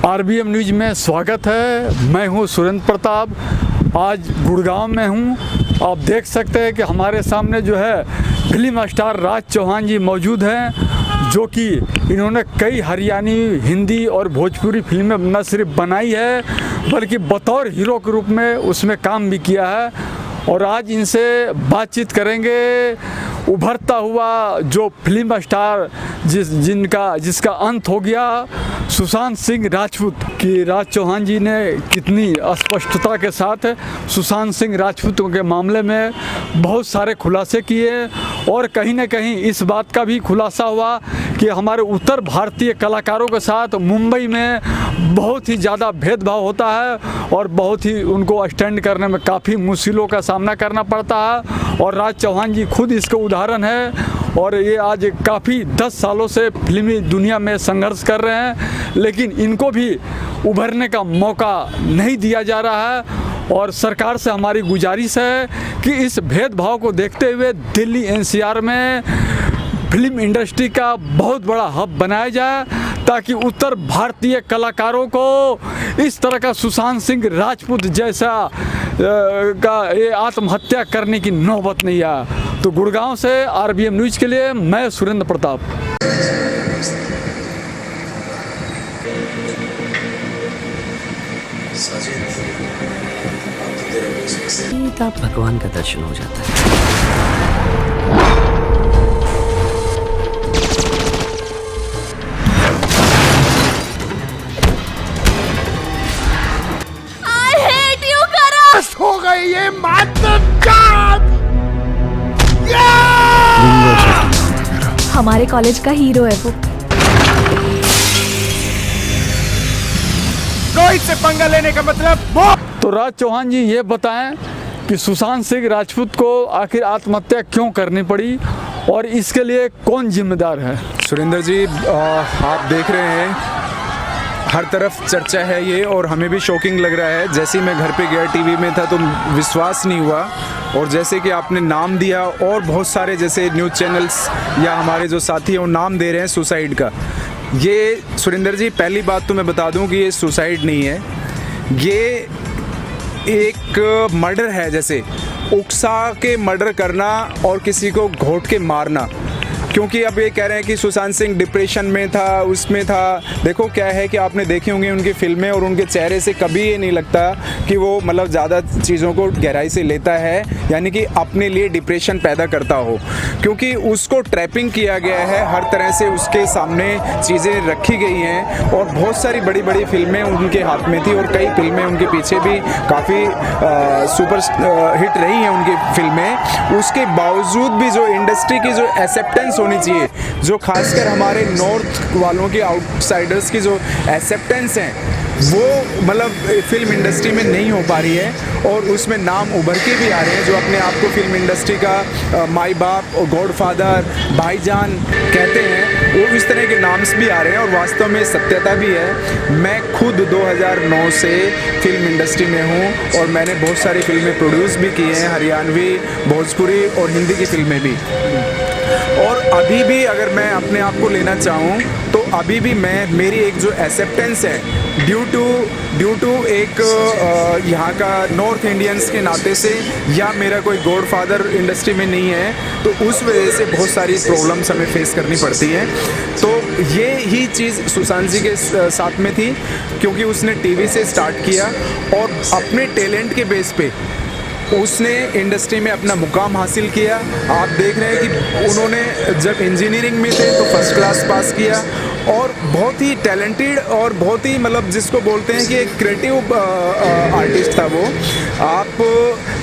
RBM news में स्वागत है। मैं हूं सुरेंद्र प्रताप। आज गुड़गांव में हूं। आप देख सकते हैं कि हमारे सामने जो है फिल्म स्टार राज चौहान जी मौजूद हैं, जो कि इन्होंने कई हरियाणी, हिंदी और भोजपुरी फिल्में न सिर्फ बनाई है बल्कि बतौर हीरो के रूप में उसमें काम भी किया है। और आज इनसे बातचीत करेंगे उभरता हुआ जो फिल्म स्टार जिसका अंत हो गया, सुशांत सिंह राजपूत की। राज चौहान जी ने कितनी स्पष्टता के साथ सुशांत सिंह राजपूत के मामले में बहुत सारे खुलासे किए और कहीं ना कहीं इस बात का भी खुलासा हुआ कि हमारे उत्तर भारतीय कलाकारों के साथ मुंबई में बहुत ही ज़्यादा भेदभाव होता है और बहुत ही उनको स्टैंड करने में काफ़ी मुश्किलों का सामना करना पड़ता है। और राज चौहान जी खुद इसका उदाहरण है। और ये आज काफ़ी 10 सालों से फिल्मी दुनिया में संघर्ष कर रहे हैं, लेकिन इनको भी उभरने का मौका नहीं दिया जा रहा है। और सरकार से हमारी गुजारिश है कि इस भेदभाव को देखते हुए दिल्ली एनसीआर में फिल्म इंडस्ट्री का बहुत बड़ा हब बनाया जाए, ताकि उत्तर भारतीय कलाकारों को इस तरह का सुशांत सिंह राजपूत जैसा का ये आत्महत्या करने की नौबत नहीं आए। तो गुड़गांव से आरबीएम न्यूज़ के लिए मैं सुरेंद्र प्रताप। तब भगवान का दर्शन हो जाता है। हो गई ये मातम। हमारे कॉलेज का हीरो है वो। रोहित से पंगा लेने का मतलब वो। तो राज चौहान जी ये बताएं कि सुशांत सिंह राजपूत को आखिर आत्महत्या क्यों करनी पड़ी और इसके लिए कौन जिम्मेदार है। सुरेंद्र जी, आप देख रहे हैं हर तरफ चर्चा है ये, और हमें भी शॉकिंग लग रहा है। जैसे ही मैं घर पे गया, टीवी में था तो विश्वास नहीं हुआ। और जैसे कि आपने नाम दिया और बहुत सारे जैसे न्यूज़ चैनल्स या हमारे जो साथी हैं वो नाम दे रहे हैं सुसाइड का। ये सुरेंद्र जी, पहली बात तो मैं बता दूं कि ये सुसाइड नहीं है, ये एक मर्डर है। जैसे उकसा के मर्डर करना और किसी को घोट के मारना। क्योंकि अब ये कह रहे हैं कि सुशांत सिंह डिप्रेशन में था, उसमें था। देखो क्या है कि आपने देखी होंगी उनकी फिल्में और उनके चेहरे से कभी ये नहीं लगता कि वो मतलब ज़्यादा चीज़ों को गहराई से लेता है, यानी कि अपने लिए डिप्रेशन पैदा करता हो। क्योंकि उसको ट्रैपिंग किया गया है, हर तरह से उसके सामने चीज़ें रखी गई हैं और बहुत सारी बड़ी बड़ी फिल्में उनके हाथ में थी और कई फिल्में उनके पीछे भी काफ़ी सुपर हिट रही हैं उनकी फिल्में। उसके बावजूद भी जो इंडस्ट्री की जो एक्सेप्टेंस होनी चाहिए, जो खासकर हमारे नॉर्थ वालों की, आउटसाइडर्स की जो एक्सेप्टेंस है, वो मतलब फिल्म इंडस्ट्री में नहीं हो पा रही है। और उसमें नाम उभर के भी आ रहे हैं जो अपने आप को फिल्म इंडस्ट्री का माई बाप और गॉडफादर, भाईजान कहते हैं, वो इस तरह के नाम्स भी आ रहे हैं और वास्तव में सत्यता भी है। मैं खुद 2009 से फिल्म इंडस्ट्री में हूँ और मैंने बहुत सारी फिल्में प्रोड्यूस भी की हैं, हरियाणवी, भोजपुरी और हिंदी की फिल्में भी। और अभी भी अगर मैं अपने आप को लेना चाहूँ तो अभी भी मेरी एक जो एक्सेप्टेंस है ड्यू टू एक यहाँ का नॉर्थ इंडियंस के नाते से, या मेरा कोई गॉडफादर इंडस्ट्री में नहीं है, तो उस वजह से बहुत सारी प्रॉब्लम्स हमें फेस करनी पड़ती है। तो ये ही चीज़ सुशांत जी के साथ में थी, क्योंकि उसने टीवी से स्टार्ट किया और अपने टैलेंट के बेस पे उसने इंडस्ट्री में अपना मुकाम हासिल किया। आप देख रहे हैं कि उन्होंने जब इंजीनियरिंग में थे तो फर्स्ट क्लास पास किया और बहुत ही टैलेंटेड और बहुत ही मतलब जिसको बोलते हैं कि एक क्रिएटिव आर्टिस्ट था वो। आप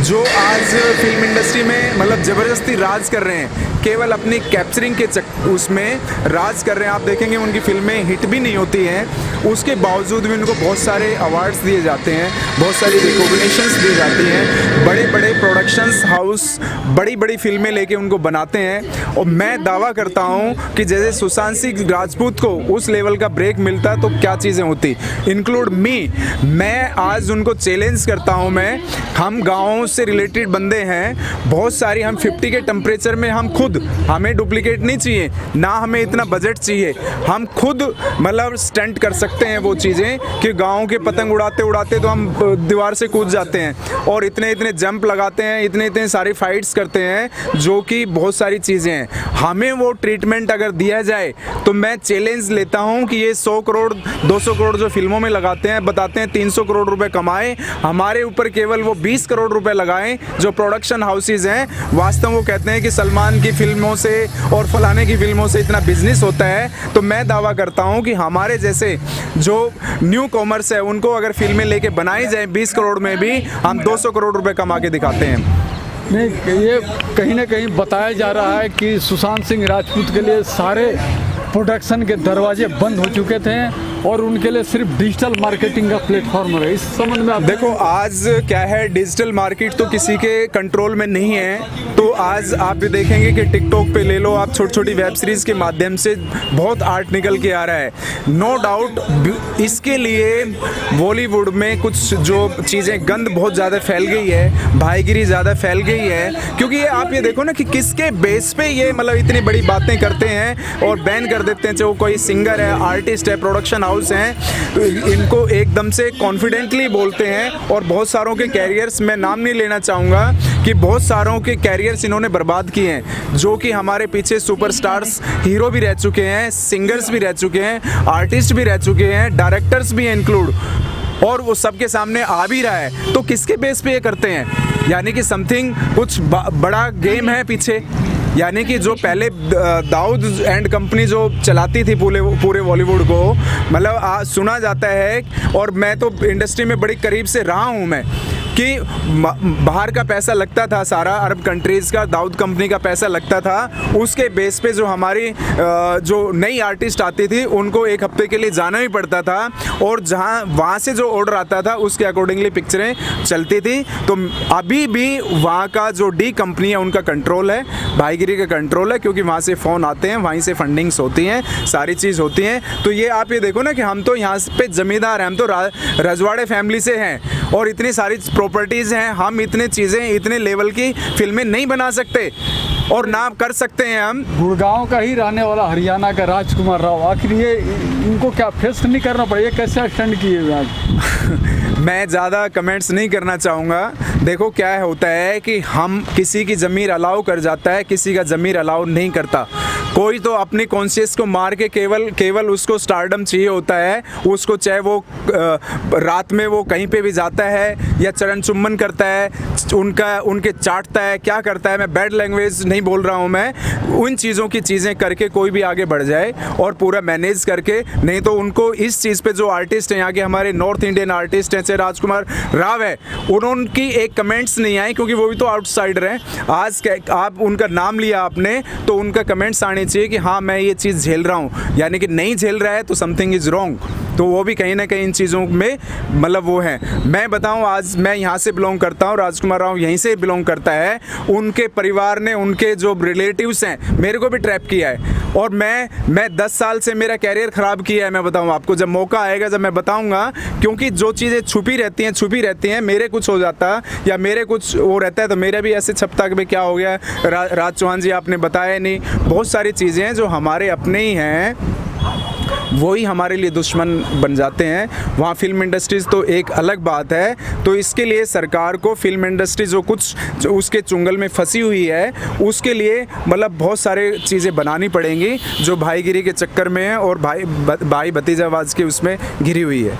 जो आज फिल्म इंडस्ट्री में मतलब ज़बरदस्ती राज कर रहे हैं, केवल अपनी कैप्चरिंग के उसमें राज कर रहे हैं। आप देखेंगे उनकी फिल्में हिट भी नहीं होती हैं, उसके बावजूद भी उनको बहुत सारे अवार्ड्स दिए जाते हैं, बहुत सारी रिकॉग्निशंस दी जाती हैं। बड़े बड़े प्रोडक्शंस हाउस बड़ी बड़ी फिल्में लेके उनको बनाते हैं। और मैं दावा करता हूँ कि जैसे सुशांत सिंह राजपूत को उस लेवल का ब्रेक मिलता तो क्या चीज़ें होती, इंक्लूड मी। मैं आज उनको चैलेंज करता हूँ। हम गाँव से रिलेटेड बंदे हैं, बहुत सारी हम 50 के टेम्परेचर में हम खुद खुद, हमें डुप्लीकेट नहीं चाहिए, ना हमें इतना बजट चाहिए, हम खुद मतलब स्टंट कर सकते हैं वो चीज़ें कि गाँव के पतंग उड़ाते उड़ाते तो हम दीवार से कूद जाते हैं और इतने इतने जंप लगाते हैं, इतने इतने सारी फाइट्स करते हैं, जो कि बहुत सारी चीज़ें हैं। हमें वो ट्रीटमेंट अगर दिया जाए तो मैं चैलेंज लेता हूं कि ये 100 करोड़ 200 करोड़ जो फिल्मों में लगाते हैं, बताते हैं 300 करोड़ रुपए कमाए, हमारे ऊपर केवल वो 20 करोड़ रुपए लगाएं जो प्रोडक्शन हाउसेज हैं। वास्तव वो कहते हैं कि सलमान की फिल्मों से और फलाने की फिल्मों से इतना बिजनेस होता है, तो मैं दावा करता हूं कि हमारे जैसे जो न्यू कॉमर्स है उनको अगर फिल्में लेके बनाई जाए 20 करोड़ में भी हम 200 करोड़ रुपए कमा के दिखाते हैं। नहीं, ये कहीं ना कहीं बताया जा रहा है कि सुशांत सिंह राजपूत के लिए सारे प्रोडक्शन के दरवाजे बंद हो चुके थे और उनके लिए सिर्फ डिजिटल मार्केटिंग का प्लेटफॉर्म है। इस संबंध में आप देखो, आज क्या है, डिजिटल मार्केट तो किसी के कंट्रोल में नहीं है। तो आज आप भी देखेंगे कि टिकटॉक पे ले लो आप, छोटी छोटी वेब सीरीज़ के माध्यम से बहुत आर्ट निकल के आ रहा है। नो डाउट इसके लिए बॉलीवुड में कुछ जो चीज़ें गंद बहुत ज़्यादा फैल गई है, भाईगिरी ज़्यादा फैल गई है, क्योंकि ये आप ये देखो ना कि किसके बेस पे ये मतलब इतनी बड़ी बातें करते हैं और बैन कर देते हैं। चाहे वो कोई सिंगर है, आर्टिस्ट है, प्रोडक्शन हाउस हैं, तो इनको एकदम से कॉन्फिडेंटली बोलते हैं और बहुत सारों के कैरियर्स, मैं नाम नहीं लेना चाहूँगा, कि बहुत सारों के कैरियर्स इन्होंने बर्बाद किए हैं, जो कि हमारे पीछे सुपरस्टार्स हीरो भी रह चुके हैं, सिंगर्स भी रह चुके हैं, आर्टिस्ट भी रह चुके हैं, डायरेक्टर्स भी हैं इंक्लूड, और वो सबके सामने आ भी रहा है। तो किसके बेस पे ये करते हैं? यानी कि समथिंग कुछ बड़ा गेम है पीछे। यानी कि जो पहले दाऊद एंड कंपनी जो चलाती थी पूरे बॉलीवुड को, मतलब सुना जाता है, और मैं तो इंडस्ट्री में बड़ी करीब से रहा हूँ मैं, कि बाहर का पैसा लगता था सारा, अरब कंट्रीज़ का दाऊद कंपनी का पैसा लगता था, उसके बेस पे जो हमारी जो नई आर्टिस्ट आती थी उनको एक हफ्ते के लिए जाना भी पड़ता था, और जहाँ वहाँ से जो ऑर्डर आता था उसके अकॉर्डिंगली पिक्चरें चलती थी। तो अभी भी वहाँ का जो डी कंपनी है उनका कंट्रोल है, भाईगिरी का कंट्रोल है, क्योंकि वहाँ से फ़ोन आते हैं, वहीं से फंडिंग्स होती हैं, सारी चीज़ होती हैं। तो ये आप ये देखो ना कि हम तो यहाँ पे ज़मींदार हैं, हम तो रजवाड़े फैमिली से हैं, और इतनी सारी प्रॉपर्टीज़ हैं, हम इतने चीज़ें, इतने लेवल की फिल्में नहीं बना सकते और ना कर सकते हैं हम। गुड़गांव का ही रहने वाला हरियाणा का राजकुमार राव, आखिर ये इनको क्या फेस नहीं करना पड़ा? ये कैसे स्टैंड किए हुए आज? मैं ज़्यादा कमेंट्स नहीं करना चाहूँगा। देखो क्या होता है कि हम किसी की ज़मीर अलाउ कर जाता है, किसी का ज़मीर अलाउ नहीं करता। कोई तो अपनी कॉन्शियस को मार के केवल उसको स्टारडम चाहिए होता है, उसको चाहे वो रात में वो कहीं पे भी जाता है या चरण चुम्बन करता है, उनके चाटता है, क्या करता है, मैं बैड लैंग्वेज नहीं बोल रहा हूँ, मैं उन चीज़ों की चीज़ें करके कोई भी आगे बढ़ जाए और पूरा मैनेज करके। नहीं तो उनको इस चीज़ पे जो आर्टिस्ट हैं, यहाँ के हमारे नॉर्थ इंडियन आर्टिस्ट हैं, चाहे राजकुमार राव है, उनकी एक कमेंट्स नहीं आए, क्योंकि वो भी तो आउटसाइडर हैं। आज आप उनका नाम लिया आपने, तो उनका कमेंट्स आने चाहिए कि हाँ मैं ये चीज़ झेल रहा हूँ, यानी कि नहीं झेल रहा है तो समथिंग इज़ रॉन्ग। तो वो भी कहीं ना कहीं इन चीज़ों में मतलब वो है। मैं बताऊं, आज मैं यहाँ से बिलोंग करता हूँ, राजकुमार राव यहीं से बिलोंग करता है, उनके परिवार ने, उनके जो रिलेटिव्स हैं, मेरे को भी ट्रैप किया है, और मैं 10 साल से मेरा कैरियर ख़राब किया है। मैं बताऊँ आपको, जब मौका आएगा जब मैं बताऊँगा, क्योंकि जो चीज़ें छुपी रहती हैं, मेरे कुछ हो जाता या मेरे कुछ वो रहता है तो मेरा भी ऐसे छपता कि भाई क्या हो गया, राज चौहान जी आपने बताया नहीं। बहुत सारी चीज़ें हैं जो हमारे अपने ही हैं, वही हमारे लिए दुश्मन बन जाते हैं। वहाँ फिल्म इंडस्ट्रीज़ तो एक अलग बात है। तो इसके लिए सरकार को फिल्म इंडस्ट्री जो उसके चुंगल में फंसी हुई है, उसके लिए मतलब बहुत सारे चीज़ें बनानी पड़ेंगी जो भाईगिरी के चक्कर में है और भाई भतीजावाज के उसमें घिरी हुई है।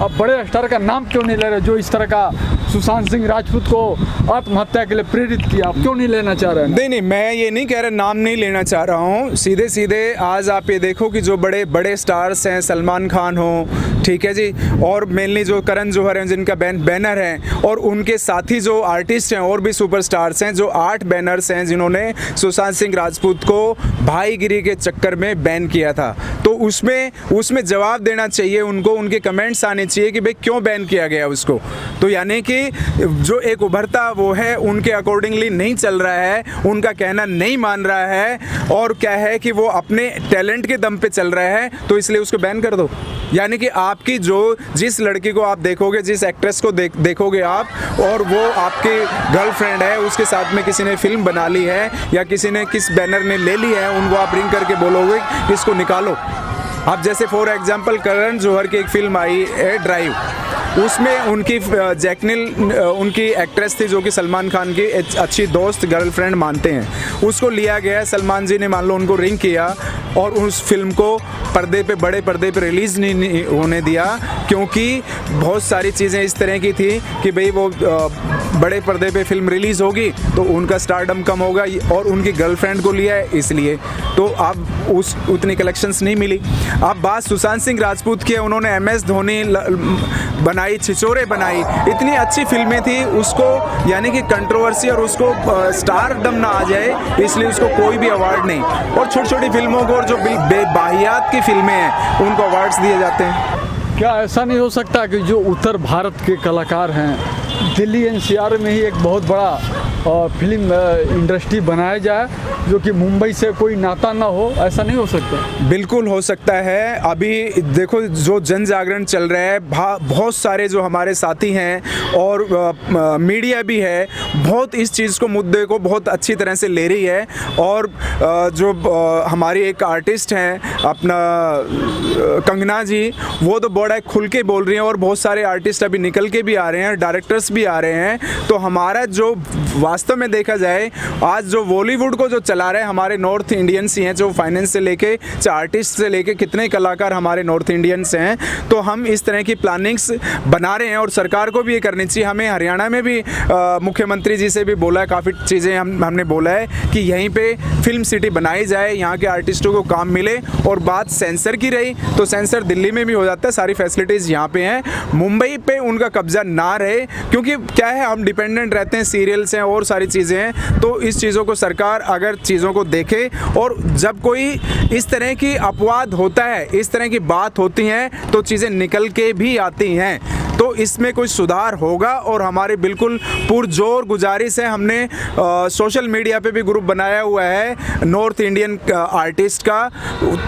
अब बड़े स्टार का नाम क्यों नहीं ले रहे जो इस तरह का सुशांत सिंह राजपूत को आत्महत्या के लिए प्रेरित किया? आप क्यों नहीं लेना चाह रहे हैं? नहीं, मैं ये नहीं कह रहा, नाम नहीं लेना चाह रहा हूँ। सीधे आज आप ये देखो कि जो बड़े बड़े स्टार्स हैं, सलमान खान हो, ठीक है जी, और मेनली जो करण जौहर हैं जिनका बैनर है, और उनके साथी जो आर्टिस्ट हैं और भी सुपरस्टार्स हैं, जो 8 बैनर्स हैं जिन्होंने सुशांत सिंह राजपूत को भाईगिरी के चक्कर में बैन किया था। तो उसमें जवाब देना चाहिए उनको, उनके कमेंट्स आने चाहिए कि भाई क्यों बैन किया गया उसको। तो यानी कि जो एक उभरता वो है उनके अकॉर्डिंगली नहीं चल रहा है, उनका कहना नहीं मान रहा है, और क्या है कि वो अपने टैलेंट के दम पे चल रहा है, तो इसलिए उसको बैन कर दो। यानी कि आपकी जिस लड़की को आप देखोगे, जिस एक्ट्रेस को देखोगे आप, और वो आपकी गर्लफ्रेंड है, उसके साथ में किसी ने फिल्म बना ली है या किसी ने किस बैनर ने ले ली है, उनको आप रिंग करके बोलोगे कि इसको निकालो। अब जैसे फॉर एग्जांपल करण जौहर की एक फिल्म आई है ड्राइव, उसमें उनकी जैकलिन उनकी एक्ट्रेस थी जो कि सलमान खान की अच्छी दोस्त गर्लफ्रेंड मानते हैं, उसको लिया गया, सलमान जी ने मान लो उनको रिंग किया और उस फिल्म को पर्दे पे, बड़े पर्दे पे रिलीज़ नहीं होने दिया, क्योंकि बहुत सारी चीज़ें इस तरह की थी कि भाई वो बड़े पर्दे पे फिल्म रिलीज़ होगी तो उनका स्टारडम कम होगा, और उनकी गर्लफ्रेंड को लिया है इसलिए, तो अब उतनी कलेक्शंस नहीं मिली। अब बात सुशांत सिंह राजपूत की है, उन्होंने MS धोनी बनाई, छिछोरे बनाई, इतनी अच्छी फिल्में थी, उसको यानी कि कंट्रोवर्सी और उसको स्टारडम ना आ जाए इसलिए उसको कोई भी अवार्ड नहीं, और छोटी छोटी फिल्मों को और जो बेबाहियात की फिल्में हैं उनको अवार्ड्स दिए जाते हैं। क्या ऐसा नहीं हो सकता कि जो उत्तर भारत के कलाकार हैं, दिल्ली NCR में ही एक बहुत बड़ा फिल्म इंडस्ट्री बनाया जाए जो कि मुंबई से कोई नाता ना हो? ऐसा नहीं हो सकता? बिल्कुल हो सकता है। अभी देखो जो जन जागरण चल रहा है, बहुत सारे जो हमारे साथी हैं और मीडिया भी है, बहुत इस चीज़ को, मुद्दे को बहुत अच्छी तरह से ले रही है, और जो हमारी एक आर्टिस्ट हैं अपना कंगना जी, वो तो बड़ा खुल के बोल रही हैं, और बहुत सारे आर्टिस्ट अभी निकल के भी आ रहे हैं, डायरेक्टर्स भी आ रहे हैं। तो हमारा जो वास्तव में देखा जाए, आज जो बॉलीवुड को जो चला रहे हैं हमारे नॉर्थ इंडियंस ही हैं, जो फाइनेंस से लेके, आर्टिस्ट से लेके, कितने कलाकार हमारे नॉर्थ इंडियंस हैं। तो हम इस तरह की प्लानिंग्स बना रहे हैं, और सरकार को भी ये करनी चाहिए। हमें हरियाणा में भी मुख्यमंत्री जी से भी बोला है, काफ़ी चीज़ें हमने बोला है कि यहीं पे फिल्म सिटी बनाई जाए, यहाँ के आर्टिस्टों को काम मिले। और बात सेंसर की रही तो सेंसर दिल्ली में भी हो जाता है, सारी फैसिलिटीज़ यहाँ पे हैं, मुंबई पे उनका कब्जा ना रहे, क्योंकि क्या है, हम डिपेंडेंट रहते हैं, सीरियल्स हैं और सारी चीज़ें हैं। तो इस चीज़ों को सरकार अगर चीज़ों को देखे, और जब कोई इस तरह की अपवाद होता है, इस तरह की बात होती है, तो चीज़ें निकल के भी आती हैं, तो इसमें कुछ सुधार होगा। और हमारी बिल्कुल पुरजोर गुजारिश है, हमने सोशल मीडिया पे भी ग्रुप बनाया हुआ है नॉर्थ इंडियन आर्टिस्ट का,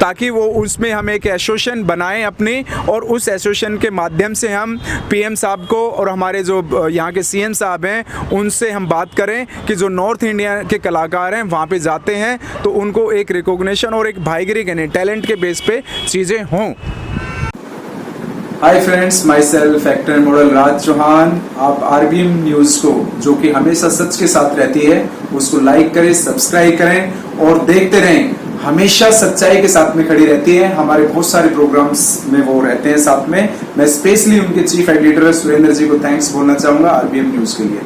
ताकि वो उसमें हम एक एसोसिएशन बनाएं अपनी, और उस एसोसिएशन के माध्यम से हम PM साहब को और हमारे जो यहाँ के CM साहब हैं उनसे हम बात करें कि जो नॉर्थ इंडिया के कलाकार हैं वहाँ पे जाते हैं तो उनको एक रिकॉग्निशन और एक भाईगिरी के टैलेंट के बेस पे चीज़ें हों। Hi friends, myself actor and model Raj Chauhan. आप RBM न्यूज़ को, जो कि हमेशा सच के साथ रहती है, उसको लाइक करें, सब्सक्राइब करें और देखते रहें। हमेशा सच्चाई के साथ में खड़ी रहती है, हमारे बहुत सारे प्रोग्राम्स में वो रहते हैं साथ में। मैं स्पेशली उनके चीफ एडिटर सुरेंद्र जी को थैंक्स बोलना चाहूँगा RBM न्यूज़ के लिए।